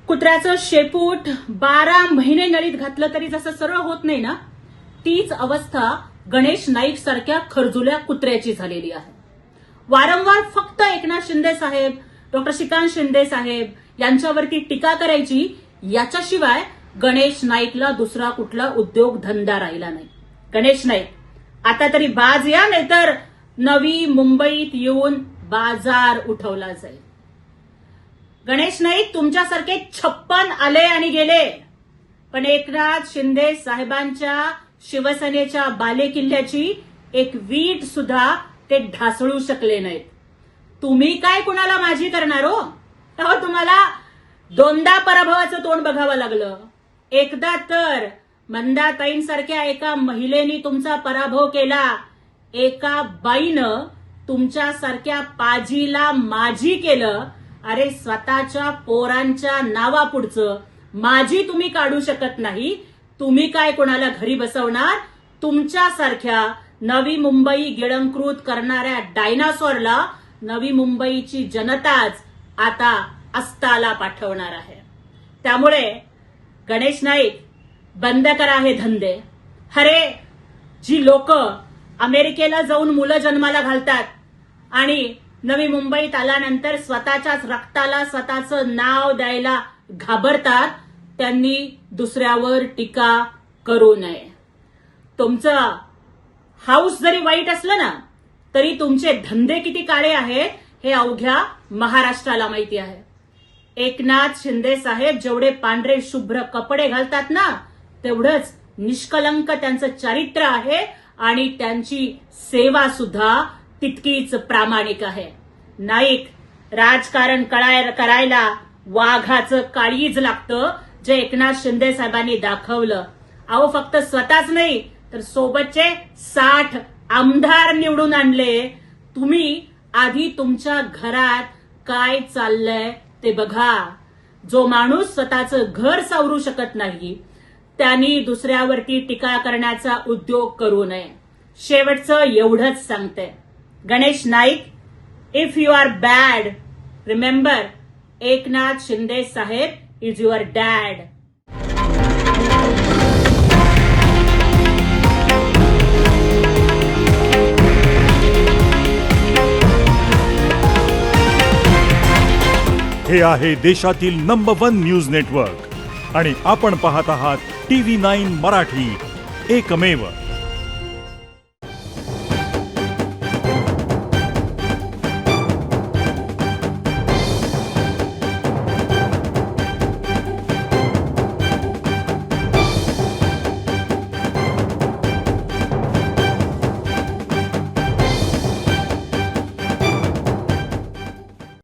कुत्र्याचं शेपूट 12 महिने नळीत घातलं तरी जसं सरळ होत नाही ना, तीच अवस्था गणेश नाईक सारख्या खरजुल्या कुत्र्याची झालेली आहे. वारंवार फक्त एकनाथ शिंदे साहेब, डॉक्टर श्रीकांत शिंदे साहेब यांच्यावरती टीका करायची, याच्याशिवाय गणेश नाईकला दुसरा कुठला उद्योग धंदा राहिला नाही. गणेश नाईक आता तरी बाज या, नाहीतर नवी मुंबईत येऊन बाजार उठवला जाईल. गणेश नाईक तुमच्यासारखे 56 आले आणि गेले, पण एकनाथ शिंदे साहेबांच्या शिवसेनेच्या बालेकिल्ल्याची एक वीट सुद्धा ते ढासळू शकले नाहीत. तुम्ही काय कुणाला माझी करणार हो? तेव्हा तुम्हाला दोनदा पराभवाचं तोंड बघावं लागलं. एकदा तर मंदाताईंसारख्या एका महिलेनी तुमचा पराभव केला. एका बाईनं तुमच्यासारख्या पाजीला माझी केलं. अरे स्वतःच्या पोरांच्या नावापुढचं माझी तुम्ही काढू शकत नाही, तुम्ही काय कोणाला घरी बसवणार? तुमच्यासारख्या नवी मुंबई गिळंकृत करणाऱ्या डायनासॉरला नवी मुंबईची जनताच आता अस्ताला पाठवणार आहे. त्यामुळे गणेश नाईक बंद करा हे धंदे. अरे जी लोक अमेरिकेला जाऊन मुलं जन्माला घालतात आणि नवी मुंबईत आल्यानंतर स्वतःच्याच रक्ताला स्वतःचं नाव द्यायला घाबरतात, त्यांनी दुसऱ्यावर टीका करू नये. तुमचं हाऊस जरी वाईट असलं ना, तरी तुमचे धंदे किती काळे आहेत हे अवघ्या महाराष्ट्राला माहिती आहे. एकनाथ शिंदे साहेब जेवढे पांढरे शुभ्र कपडे घालतात ना, तेवढंच निष्कलंक त्यांचं चारित्र्य आहे आणि त्यांची सेवा सुद्धा तितकीच प्रामाणिक आहे. नाईक राजकारण करायला वाघाचं काळीज लागतं, जे एकनाथ शिंदे साहेबांनी दाखवलं. अहो फक्त स्वतःच नाही तर सोबतचे 60 आमदार निवडून आणले. तुम्ही आधी तुमच्या घरात काय चाललंय ते बघा. जो माणूस स्वतःचं घर सावरू शकत नाही, त्यांनी दुसऱ्यावरती टीका करण्याचा उद्योग करू नये. शेवटचं एवढंच सांगते, Ganesh Naik, if you are bad, remember Eknath Shinde साहेब इज युअर डॅड. हे आहे देशातील नंबर 1 न्यूज नेटवर्क आणि आपण पाहत आहात TV9 मराठी, एकमेव.